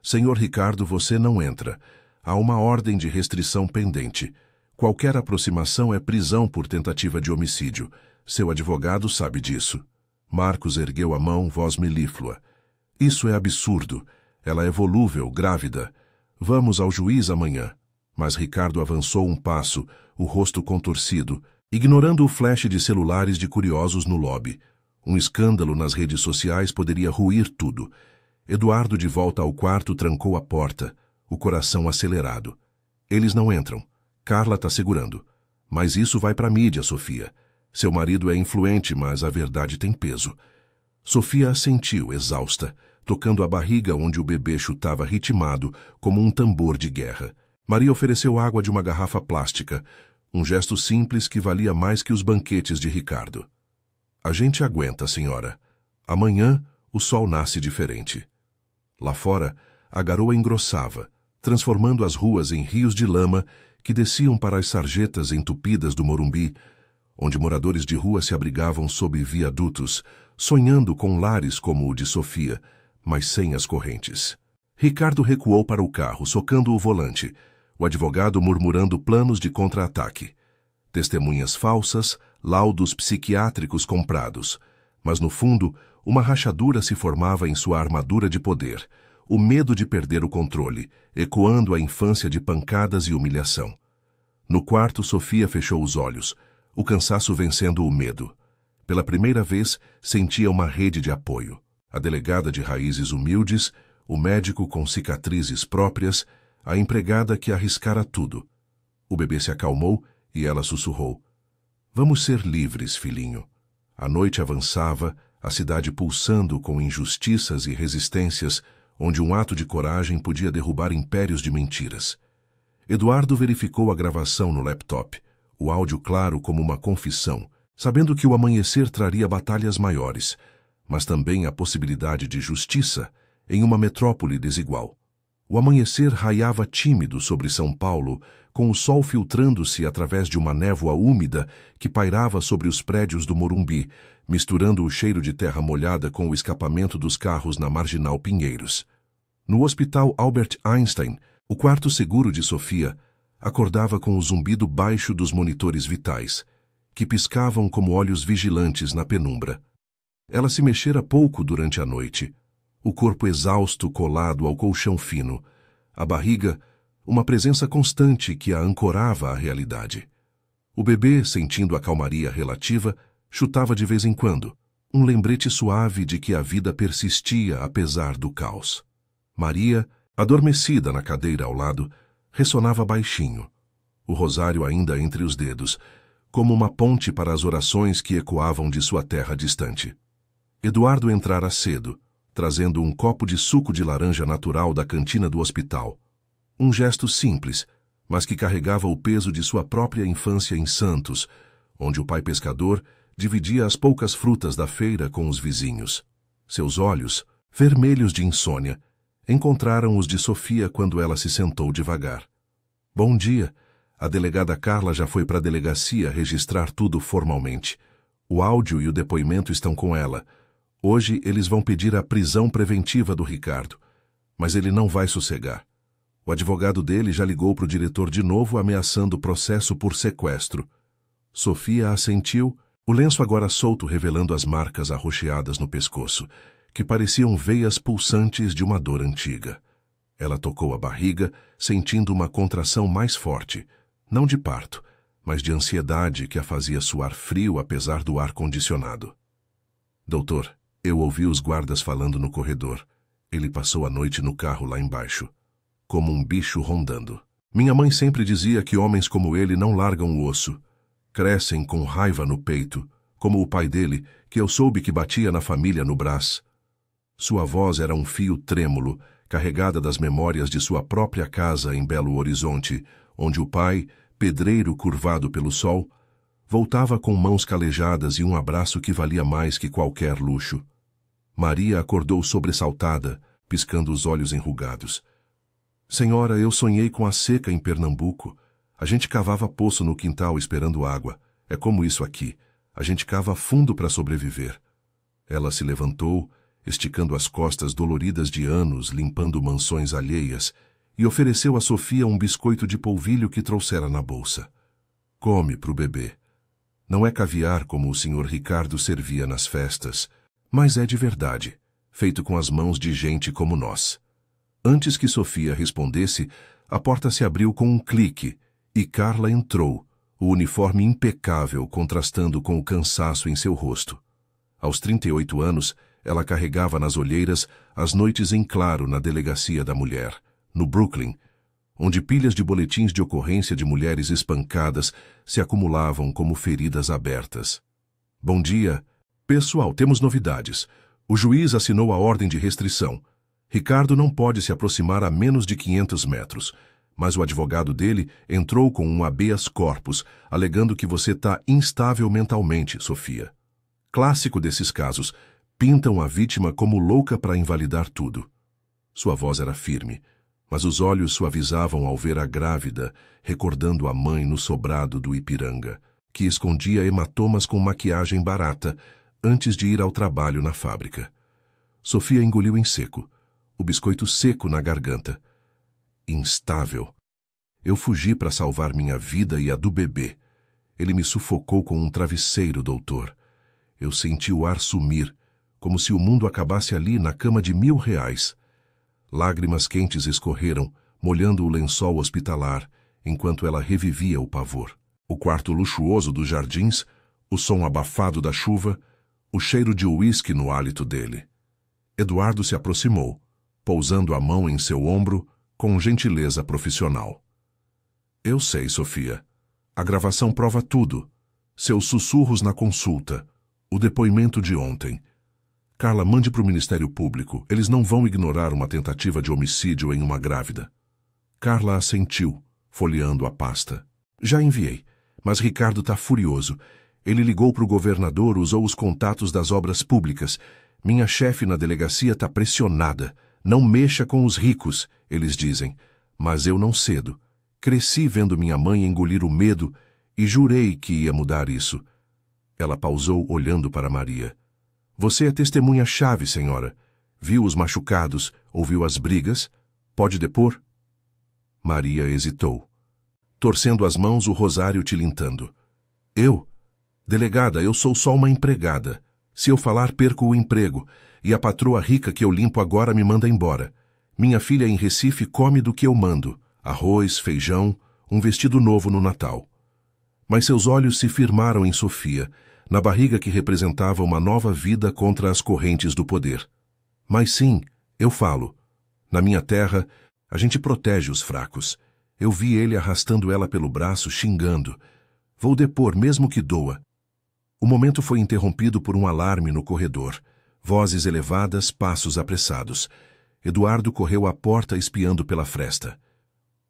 Senhor Ricardo, você não entra. Há uma ordem de restrição pendente. Qualquer aproximação é prisão por tentativa de homicídio. Seu advogado sabe disso. Marcos ergueu a mão, voz melíflua. Isso é absurdo. Ela é volúvel, grávida. Vamos ao juiz amanhã. Mas Ricardo avançou um passo, o rosto contorcido, ignorando o flash de celulares de curiosos no lobby. Um escândalo nas redes sociais poderia ruir tudo. Eduardo, de volta ao quarto, trancou a porta, o coração acelerado. Eles não entram. Carla está segurando. Mas isso vai para a mídia, Sofia. Seu marido é influente, mas a verdade tem peso. Sofia assentiu, exausta, tocando a barriga onde o bebê chutava ritmado, como um tambor de guerra. Maria ofereceu água de uma garrafa plástica, um gesto simples que valia mais que os banquetes de Ricardo. A gente aguenta, senhora. Amanhã, o sol nasce diferente. Lá fora, a garoa engrossava, transformando as ruas em rios de lama que desciam para as sarjetas entupidas do Morumbi, onde moradores de rua se abrigavam sob viadutos, sonhando com lares como o de Sofia, mas sem as correntes. Ricardo recuou para o carro, socando o volante, o advogado murmurando planos de contra-ataque. Testemunhas falsas, laudos psiquiátricos comprados, mas no fundo, uma rachadura se formava em sua armadura de poder, o medo de perder o controle, ecoando a infância de pancadas e humilhação. No quarto, Sofia fechou os olhos, o cansaço vencendo o medo. Pela primeira vez, sentia uma rede de apoio. A delegada de raízes humildes, o médico com cicatrizes próprias, a empregada que arriscara tudo. O bebê se acalmou e ela sussurrou. Vamos ser livres, filhinho. A noite avançava, a cidade pulsando com injustiças e resistências, onde um ato de coragem podia derrubar impérios de mentiras. Eduardo verificou a gravação no laptop, o áudio claro como uma confissão, sabendo que o amanhecer traria batalhas maiores, mas também a possibilidade de justiça em uma metrópole desigual. O amanhecer raiava tímido sobre São Paulo, com o sol filtrando-se através de uma névoa úmida que pairava sobre os prédios do Morumbi, misturando o cheiro de terra molhada com o escapamento dos carros na Marginal Pinheiros. No Hospital Albert Einstein, o quarto seguro de Sofia acordava com o zumbido baixo dos monitores vitais, que piscavam como olhos vigilantes na penumbra. Ela se mexera pouco durante a noite, o corpo exausto colado ao colchão fino, a barriga, uma presença constante que a ancorava à realidade. O bebê, sentindo a calmaria relativa, chutava de vez em quando, um lembrete suave de que a vida persistia apesar do caos. Maria, adormecida na cadeira ao lado, ressonava baixinho, o rosário ainda entre os dedos, como uma ponte para as orações que ecoavam de sua terra distante. Eduardo entrara cedo, trazendo um copo de suco de laranja natural da cantina do hospital. Um gesto simples, mas que carregava o peso de sua própria infância em Santos, onde o pai pescador dividia as poucas frutas da feira com os vizinhos. Seus olhos, vermelhos de insônia, encontraram os de Sofia quando ela se sentou devagar. Bom dia. A delegada Carla já foi para a delegacia registrar tudo formalmente. O áudio e o depoimento estão com ela. Hoje eles vão pedir a prisão preventiva do Ricardo, mas ele não vai sossegar. O advogado dele já ligou para o diretor de novo ameaçando o processo por sequestro. Sofia assentiu, o lenço agora solto revelando as marcas arroxeadas no pescoço, que pareciam veias pulsantes de uma dor antiga. Ela tocou a barriga, sentindo uma contração mais forte, não de parto, mas de ansiedade que a fazia suar frio apesar do ar-condicionado. Doutor, eu ouvi os guardas falando no corredor. Ele passou a noite no carro lá embaixo, como um bicho rondando. Minha mãe sempre dizia que homens como ele não largam o osso. Crescem com raiva no peito, como o pai dele, que eu soube que batia na família no Brás. Sua voz era um fio trêmulo, carregada das memórias de sua própria casa em Belo Horizonte, onde o pai, pedreiro curvado pelo sol, voltava com mãos calejadas e um abraço que valia mais que qualquer luxo. Maria acordou sobressaltada, piscando os olhos enrugados. Senhora, eu sonhei com a seca em Pernambuco. A gente cavava poço no quintal esperando água. É como isso aqui. A gente cava fundo para sobreviver. Ela se levantou, esticando as costas doloridas de anos, limpando mansões alheias, e ofereceu a Sofia um biscoito de polvilho que trouxera na bolsa. Come pro bebê. Não é caviar como o senhor Ricardo servia nas festas, mas é de verdade, feito com as mãos de gente como nós. Antes que Sofia respondesse, a porta se abriu com um clique, e Carla entrou, o uniforme impecável contrastando com o cansaço em seu rosto. Aos 38 anos, ela carregava nas olheiras as noites em claro na delegacia da mulher, no Brooklyn, onde pilhas de boletins de ocorrência de mulheres espancadas se acumulavam como feridas abertas. Bom dia. Pessoal, temos novidades. O juiz assinou a ordem de restrição. Ricardo não pode se aproximar a menos de 500 metros, mas o advogado dele entrou com um habeas corpus, alegando que você está instável mentalmente, Sofia. Clássico desses casos, pintam a vítima como louca para invalidar tudo. Sua voz era firme, mas os olhos suavizavam ao ver a grávida, recordando a mãe no sobrado do Ipiranga, que escondia hematomas com maquiagem barata antes de ir ao trabalho na fábrica. Sofia engoliu em seco, o biscoito seco na garganta. Instável. Eu fugi para salvar minha vida e a do bebê. Ele me sufocou com um travesseiro, doutor. Eu senti o ar sumir, como se o mundo acabasse ali na cama de R$1.000. Lágrimas quentes escorreram, molhando o lençol hospitalar, enquanto ela revivia o pavor. O quarto luxuoso dos jardins, o som abafado da chuva, o cheiro de uísque no hálito dele. Eduardo se aproximou, pousando a mão em seu ombro com gentileza profissional. Eu sei, Sofia. A gravação prova tudo. Seus sussurros na consulta, o depoimento de ontem. Carla, mande para o Ministério Público. Eles não vão ignorar uma tentativa de homicídio em uma grávida. Carla assentiu, folheando a pasta. Já enviei, mas Ricardo tá furioso. Ele ligou para o governador, usou os contatos das obras públicas. Minha chefe na delegacia tá pressionada. Não mexa com os ricos, eles dizem. Mas eu não cedo. Cresci vendo minha mãe engolir o medo e jurei que ia mudar isso. Ela pausou olhando para Maria. Você é testemunha-chave, senhora. Viu os machucados, ouviu as brigas. Pode depor? Maria hesitou, torcendo as mãos, o rosário tilintando. Eu? Delegada, eu sou só uma empregada. Se eu falar, perco o emprego. E a patroa rica que eu limpo agora me manda embora. Minha filha em Recife come do que eu mando. Arroz, feijão, um vestido novo no Natal. Mas seus olhos se firmaram em Sofia, na barriga que representava uma nova vida contra as correntes do poder. Mas sim, eu falo. Na minha terra, a gente protege os fracos. Eu vi ele arrastando ela pelo braço, xingando. Vou depor, mesmo que doa. O momento foi interrompido por um alarme no corredor. Vozes elevadas, passos apressados. Eduardo correu à porta espiando pela fresta.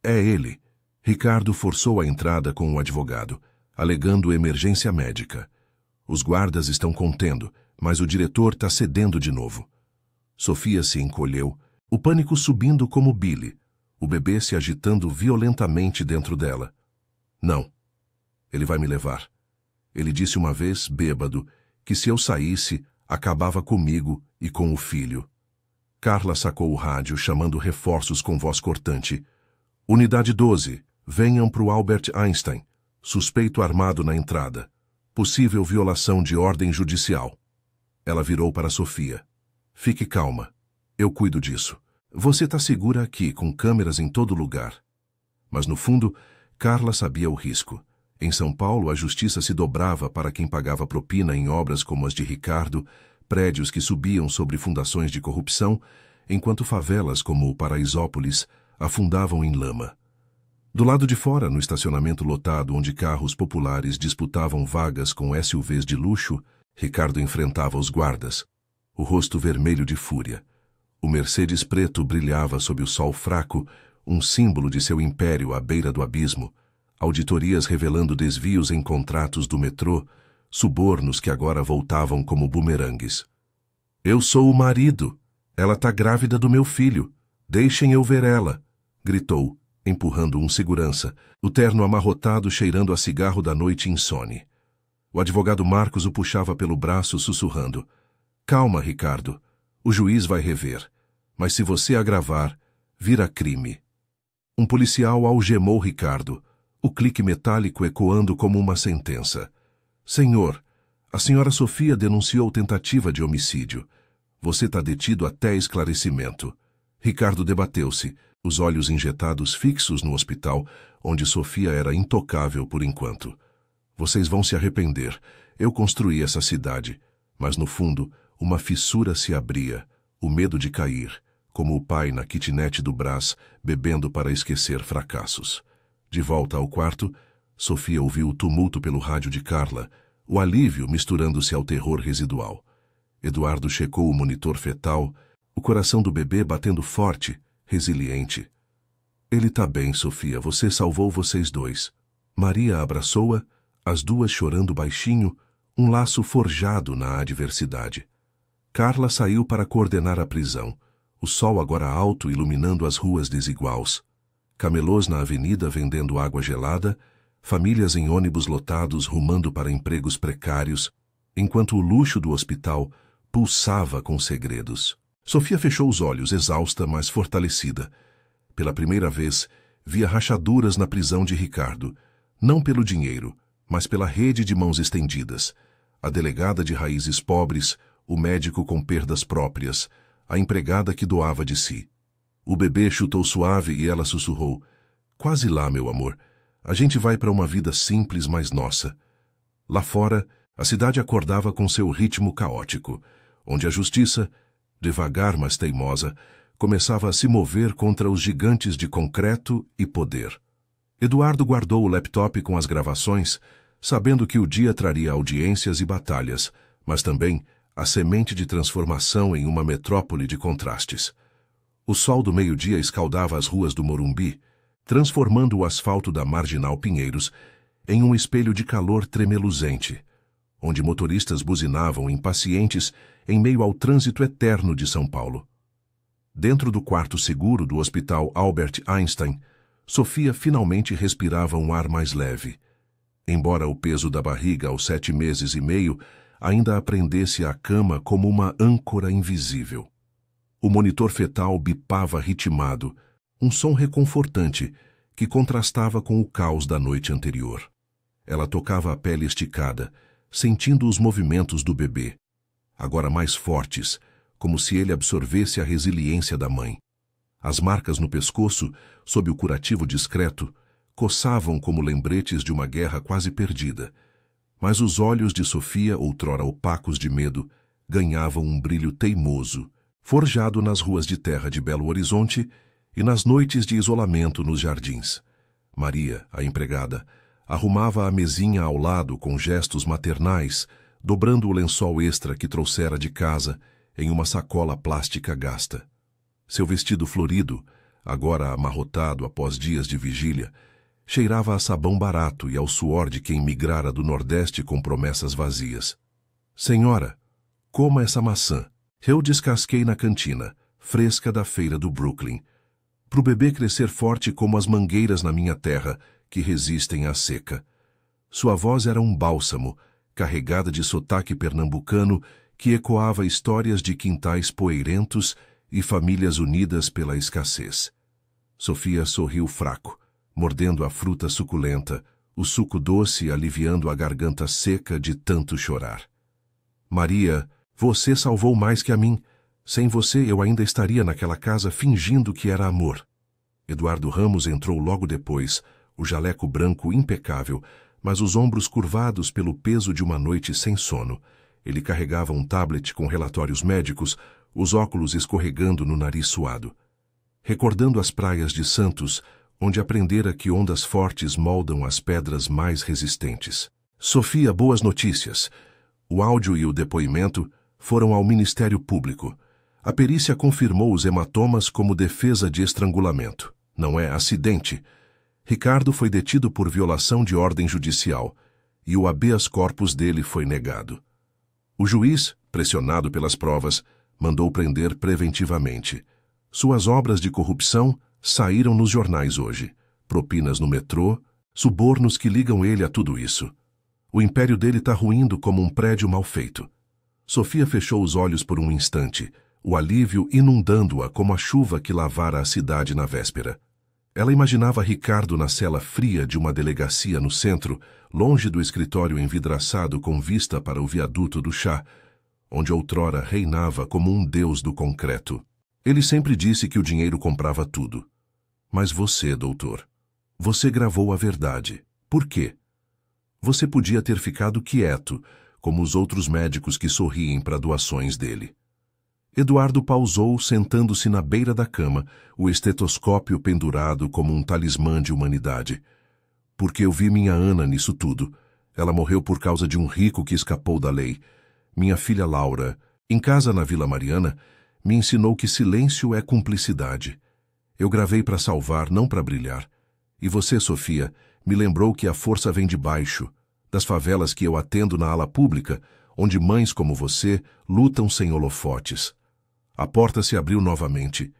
É ele. Ricardo forçou a entrada com o advogado, alegando emergência médica. Os guardas estão contendo, mas o diretor está cedendo de novo. Sofia se encolheu, o pânico subindo como Billy, o bebê se agitando violentamente dentro dela. Não. Ele vai me levar. Ele disse uma vez, bêbado, que se eu saísse, acabava comigo e com o filho. Carla sacou o rádio, chamando reforços com voz cortante. Unidade 12, venham para o Albert Einstein. Suspeito armado na entrada. Possível violação de ordem judicial. Ela virou para Sofia. Fique calma. Eu cuido disso. Você está segura aqui, com câmeras em todo lugar. Mas no fundo, Carla sabia o risco. Em São Paulo, a justiça se dobrava para quem pagava propina em obras como as de Ricardo, prédios que subiam sobre fundações de corrupção, enquanto favelas como o Paraisópolis afundavam em lama. Do lado de fora, no estacionamento lotado onde carros populares disputavam vagas com SUVs de luxo, Ricardo enfrentava os guardas, o rosto vermelho de fúria. O Mercedes preto brilhava sob o sol fraco, um símbolo de seu império à beira do abismo, auditorias revelando desvios em contratos do metrô, subornos que agora voltavam como bumerangues. Eu sou o marido. Ela está grávida do meu filho. Deixem eu ver ela, gritou, empurrando um segurança, o terno amarrotado cheirando a cigarro da noite insone. O advogado Marcos o puxava pelo braço, sussurrando. Calma, Ricardo. O juiz vai rever. Mas se você agravar, vira crime. Um policial algemou Ricardo, o clique metálico ecoando como uma sentença. Senhor, a senhora Sofia denunciou tentativa de homicídio. Você está detido até esclarecimento. Ricardo debateu-se, os olhos injetados fixos no hospital, onde Sofia era intocável por enquanto. Vocês vão se arrepender. Eu construí essa cidade. Mas no fundo, uma fissura se abria, o medo de cair, como o pai na kitnet do Brás, bebendo para esquecer fracassos. De volta ao quarto, Sofia ouviu o tumulto pelo rádio de Carla, o alívio misturando-se ao terror residual. Eduardo checou o monitor fetal, o coração do bebê batendo forte, resiliente. Ele tá bem, Sofia, você salvou vocês dois. Maria abraçou-a, as duas chorando baixinho, um laço forjado na adversidade. Carla saiu para coordenar a prisão, o sol agora alto iluminando as ruas desiguais. Camelôs na avenida vendendo água gelada, famílias em ônibus lotados rumando para empregos precários, enquanto o luxo do hospital pulsava com segredos. Sofia fechou os olhos, exausta, mas fortalecida. Pela primeira vez, via rachaduras na prisão de Ricardo, não pelo dinheiro, mas pela rede de mãos estendidas. A delegada de raízes pobres, o médico com perdas próprias, a empregada que doava de si. O bebê chutou suave e ela sussurrou. Quase lá, meu amor. A gente vai para uma vida simples, mas nossa. Lá fora, a cidade acordava com seu ritmo caótico, onde a justiça, devagar mas teimosa, começava a se mover contra os gigantes de concreto e poder. Eduardo guardou o laptop com as gravações, sabendo que o dia traria audiências e batalhas, mas também a semente de transformação em uma metrópole de contrastes. O sol do meio-dia escaldava as ruas do Morumbi, transformando o asfalto da Marginal Pinheiros em um espelho de calor tremeluzente, onde motoristas buzinavam impacientes em meio ao trânsito eterno de São Paulo. Dentro do quarto seguro do Hospital Albert Einstein, Sofia finalmente respirava um ar mais leve, embora o peso da barriga aos 7 meses e meio ainda a prendesse à cama como uma âncora invisível. O monitor fetal bipava ritmado, um som reconfortante que contrastava com o caos da noite anterior. Ela tocava a pele esticada, sentindo os movimentos do bebê, agora mais fortes, como se ele absorvesse a resiliência da mãe. As marcas no pescoço, sob o curativo discreto, coçavam como lembretes de uma guerra quase perdida, mas os olhos de Sofia, outrora opacos de medo, ganhavam um brilho teimoso, forjado nas ruas de terra de Belo Horizonte e nas noites de isolamento nos jardins. Maria, a empregada, arrumava a mesinha ao lado com gestos maternais, dobrando o lençol extra que trouxera de casa em uma sacola plástica gasta. Seu vestido florido, agora amarrotado após dias de vigília, cheirava a sabão barato e ao suor de quem migrara do Nordeste com promessas vazias. Senhora, coma essa maçã. Eu descasquei na cantina, fresca da feira do Brooklyn, pro bebê crescer forte como as mangueiras na minha terra, que resistem à seca. Sua voz era um bálsamo, carregada de sotaque pernambucano que ecoava histórias de quintais poeirentos e famílias unidas pela escassez. Sofia sorriu fraco, mordendo a fruta suculenta, o suco doce aliviando a garganta seca de tanto chorar. Maria, você salvou mais que a mim. Sem você eu ainda estaria naquela casa fingindo que era amor. Eduardo Ramos entrou logo depois, o jaleco branco impecável, mas os ombros curvados pelo peso de uma noite sem sono. Ele carregava um tablet com relatórios médicos, os óculos escorregando no nariz suado. Recordando as praias de Santos, onde aprendera que ondas fortes moldam as pedras mais resistentes. Sofia, boas notícias. O áudio e o depoimento foram ao Ministério Público. A perícia confirmou os hematomas como defesa de estrangulamento. Não é acidente. Ricardo foi detido por violação de ordem judicial e o habeas corpus dele foi negado. O juiz, pressionado pelas provas, mandou prender preventivamente. Suas obras de corrupção saíram nos jornais hoje. Propinas no metrô, subornos que ligam ele a tudo isso. O império dele está ruindo como um prédio mal feito. Sofia fechou os olhos por um instante, o alívio inundando-a como a chuva que lavara a cidade na véspera. Ela imaginava Ricardo na cela fria de uma delegacia no centro, longe do escritório envidraçado com vista para o viaduto do chá, onde outrora reinava como um deus do concreto. Ele sempre disse que o dinheiro comprava tudo. Mas você, doutor, você gravou a verdade. Por quê? Você podia ter ficado quieto, como os outros médicos que sorriem para doações dele. Eduardo pausou, sentando-se na beira da cama, o estetoscópio pendurado como um talismã de humanidade. Porque eu vi minha Ana nisso tudo. Ela morreu por causa de um rico que escapou da lei. Minha filha Laura, em casa na Vila Mariana, me ensinou que silêncio é cumplicidade. Eu gravei para salvar, não para brilhar. E você, Sofia, me lembrou que a força vem de baixo, das favelas que eu atendo na ala pública, onde mães como você lutam sem holofotes. A porta se abriu novamente,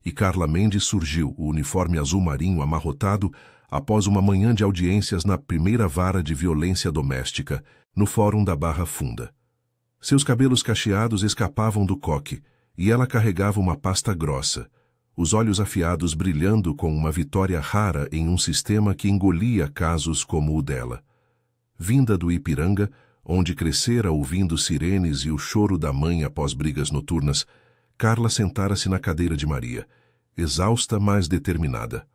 e Carla Mendes surgiu, o uniforme azul marinho amarrotado, após uma manhã de audiências na primeira vara de violência doméstica, no Fórum da Barra Funda. Seus cabelos cacheados escapavam do coque, e ela carregava uma pasta grossa, os olhos afiados brilhando com uma vitória rara em um sistema que engolia casos como o dela. Vinda do Ipiranga, onde crescera ouvindo sirenes e o choro da mãe após brigas noturnas, Carla sentara-se na cadeira de Maria, exausta, mas determinada.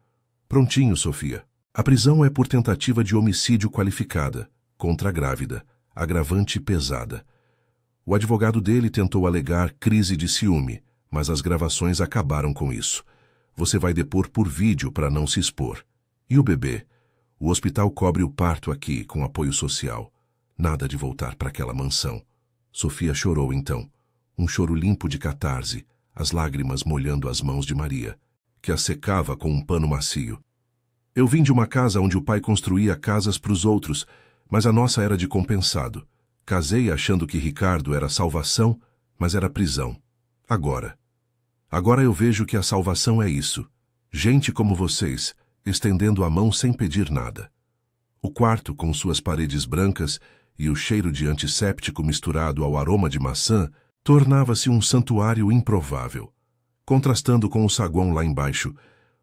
Prontinho, Sofia. A prisão é por tentativa de homicídio qualificada, contra a grávida, agravante pesada. O advogado dele tentou alegar crise de ciúme, mas as gravações acabaram com isso. Você vai depor por vídeo para não se expor. E o bebê? O hospital cobre o parto aqui, com apoio social. Nada de voltar para aquela mansão. Sofia chorou então. Um choro limpo de catarse, as lágrimas molhando as mãos de Maria, que a secava com um pano macio. Eu vim de uma casa onde o pai construía casas para os outros, mas a nossa era de compensado. Casei achando que Ricardo era salvação, mas era prisão. Agora eu vejo que a salvação é isso. Gente como vocês, estendendo a mão sem pedir nada. O quarto, com suas paredes brancas e o cheiro de antisséptico misturado ao aroma de maçã, tornava-se um santuário improvável, contrastando com o saguão lá embaixo,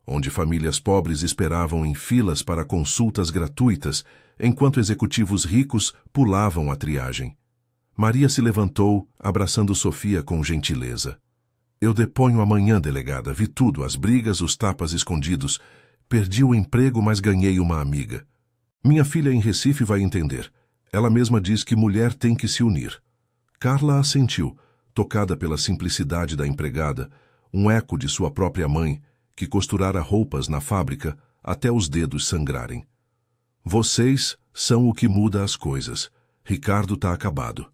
onde famílias pobres esperavam em filas para consultas gratuitas, enquanto executivos ricos pulavam a triagem. Maria se levantou, abraçando Sofia com gentileza. Eu deponho amanhã, delegada. Vi tudo, as brigas, os tapas escondidos. Perdi o emprego, mas ganhei uma amiga. Minha filha em Recife vai entender. Ela mesma diz que mulher tem que se unir. Carla assentiu, tocada pela simplicidade da empregada, um eco de sua própria mãe, que costurara roupas na fábrica até os dedos sangrarem. Vocês são o que muda as coisas. Ricardo tá acabado.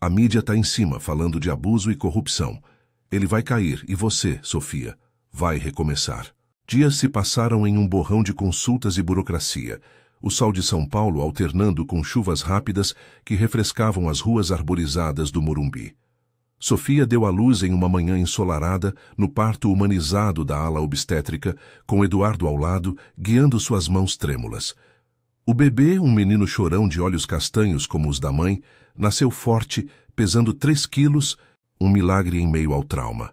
A mídia tá em cima, falando de abuso e corrupção. Ele vai cair e você, Sofia, vai recomeçar. Dias se passaram em um borrão de consultas e burocracia, o sol de São Paulo alternando com chuvas rápidas que refrescavam as ruas arborizadas do Morumbi. Sofia deu à luz em uma manhã ensolarada, no parto humanizado da ala obstétrica, com Eduardo ao lado, guiando suas mãos trêmulas. O bebê, um menino chorão de olhos castanhos como os da mãe, nasceu forte, pesando 3 quilos, um milagre em meio ao trauma.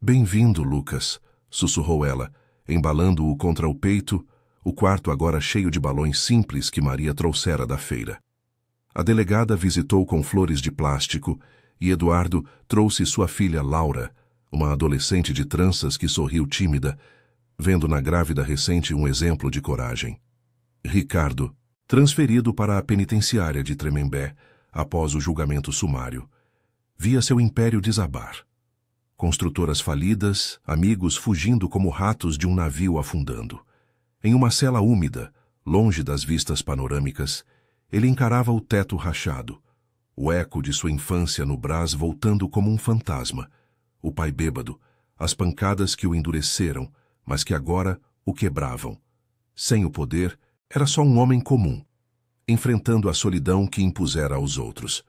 Bem-vindo, Lucas, sussurrou ela, embalando-o contra o peito, o quarto agora cheio de balões simples que Maria trouxera da feira. A delegada visitou com flores de plástico e Eduardo trouxe sua filha Laura, uma adolescente de tranças que sorriu tímida, vendo na grávida recente um exemplo de coragem. Ricardo, transferido para a penitenciária de Tremembé após o julgamento sumário, via seu império desabar. Construtoras falidas, amigos fugindo como ratos de um navio afundando. Em uma cela úmida, longe das vistas panorâmicas, ele encarava o teto rachado, o eco de sua infância no brás voltando como um fantasma, o pai bêbado, as pancadas que o endureceram, mas que agora o quebravam. Sem o poder, era só um homem comum, enfrentando a solidão que impusera aos outros.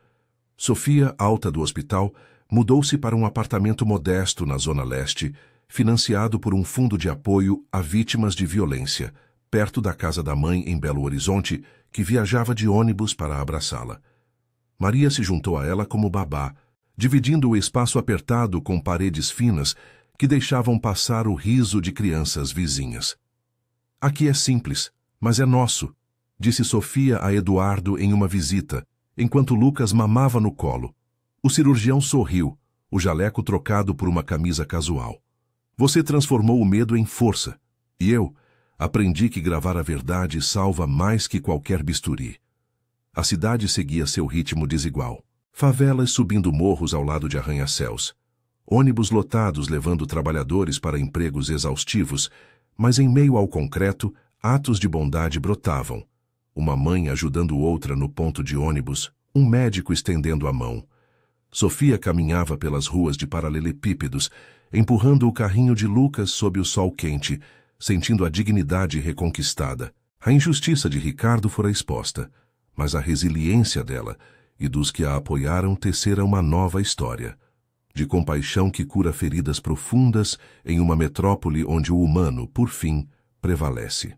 Sofia, alta do hospital, mudou-se para um apartamento modesto na Zona Leste, financiado por um fundo de apoio a vítimas de violência, perto da casa da mãe em Belo Horizonte, que viajava de ônibus para abraçá-la. Maria se juntou a ela como babá, dividindo o espaço apertado com paredes finas que deixavam passar o riso de crianças vizinhas. Aqui é simples, mas é nosso, disse Sofia a Eduardo em uma visita, enquanto Lucas mamava no colo. O cirurgião sorriu, o jaleco trocado por uma camisa casual. Você transformou o medo em força, e eu aprendi que gravar a verdade salva mais que qualquer bisturi. A cidade seguia seu ritmo desigual. Favelas subindo morros ao lado de arranha-céus. Ônibus lotados levando trabalhadores para empregos exaustivos, mas em meio ao concreto, atos de bondade brotavam. Uma mãe ajudando outra no ponto de ônibus, um médico estendendo a mão. Sofia caminhava pelas ruas de paralelepípedos, empurrando o carrinho de Lucas sob o sol quente, sentindo a dignidade reconquistada. A injustiça de Ricardo fora exposta, mas a resiliência dela e dos que a apoiaram tecera uma nova história, de compaixão que cura feridas profundas em uma metrópole onde o humano, por fim, prevalece.